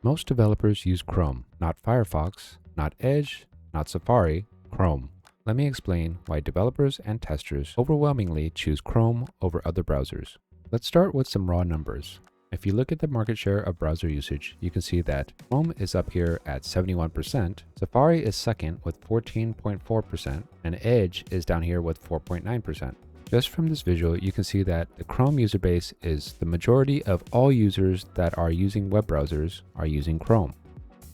Most developers use Chrome, not Firefox, not Edge, not Safari, Chrome. Let me explain why developers and testers overwhelmingly choose Chrome over other browsers. Let's start with some raw numbers. If you look at the market share of browser usage, you can see that Chrome is up here at 71%, Safari is second with 14.4%, and Edge is down here with 4.9%. Just from this visual, you can see that the Chrome user base is the majority of all users that are using web browsers are using Chrome.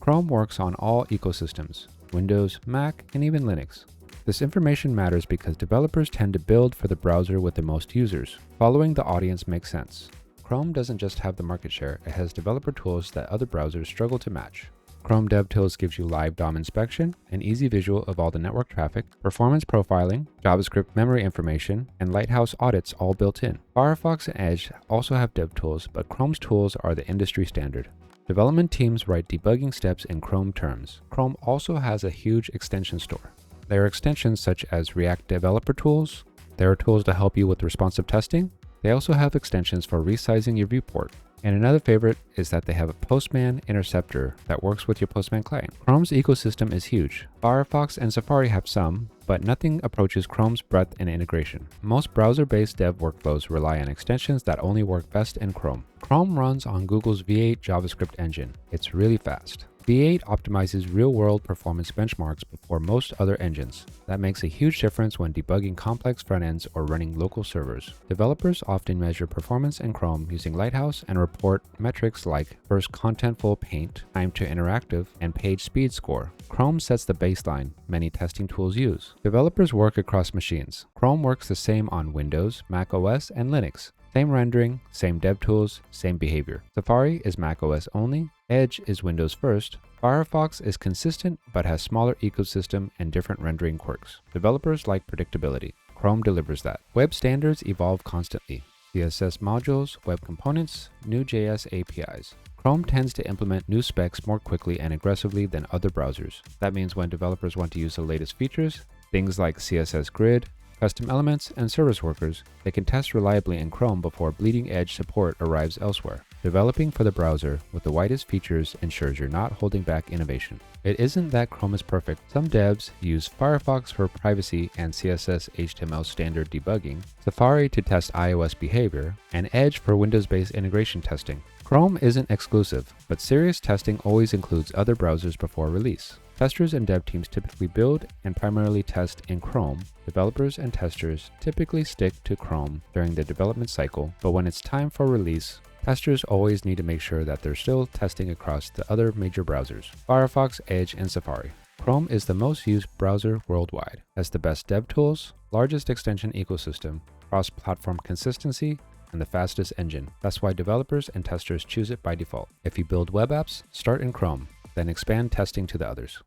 Chrome works on all ecosystems, Windows, Mac, and even Linux. This information matters because developers tend to build for the browser with the most users. Following the audience makes sense. Chrome doesn't just have the market share, it has developer tools that other browsers struggle to match. Chrome DevTools gives you live DOM inspection, an easy visual of all the network traffic, performance profiling, JavaScript memory information, and Lighthouse audits all built in. Firefox and Edge also have DevTools, but Chrome's tools are the industry standard. Development teams write debugging steps in Chrome terms. Chrome also has a huge extension store. There are extensions such as React Developer Tools. There are tools to help you with responsive testing. They also have extensions for resizing your viewport. And another favorite is that they have a Postman interceptor that works with your Postman client. Chrome's ecosystem is huge. Firefox and Safari have some, but nothing approaches Chrome's breadth and integration. Most browser-based dev workflows rely on extensions that only work best in Chrome. Chrome runs on Google's V8 JavaScript engine. It's really fast. V8 optimizes real-world performance benchmarks before most other engines. That makes a huge difference when debugging complex front-ends or running local servers. Developers often measure performance in Chrome using Lighthouse and report metrics like first contentful paint, time to interactive, and page speed score. Chrome sets the baseline many testing tools use. Developers work across machines. Chrome works the same on Windows, Mac OS, and Linux. Same rendering, same dev tools, same behavior. Safari is Mac OS only. Edge is Windows first. Firefox is consistent but has smaller ecosystem and different rendering quirks. Developers like predictability. Chrome delivers that. Web standards evolve constantly. CSS modules, web components, new JS APIs. Chrome tends to implement new specs more quickly and aggressively than other browsers. That means when developers want to use the latest features, things like CSS Grid, custom elements, and service workers, they can test reliably in Chrome before bleeding edge support arrives elsewhere. Developing for the browser with the widest features ensures you're not holding back innovation. It isn't that Chrome is perfect. Some devs use Firefox for privacy and CSS HTML standard debugging, Safari to test iOS behavior, and Edge for Windows-based integration testing. Chrome isn't exclusive, but serious testing always includes other browsers before release. Testers and dev teams typically build and primarily test in Chrome. Developers and testers typically stick to Chrome during the development cycle, but when it's time for release, testers always need to make sure that they're still testing across the other major browsers, Firefox, Edge, and Safari. Chrome is the most used browser worldwide, has the best dev tools, largest extension ecosystem, cross-platform consistency, and the fastest engine. That's why developers and testers choose it by default. If you build web apps, start in Chrome, then expand testing to the others.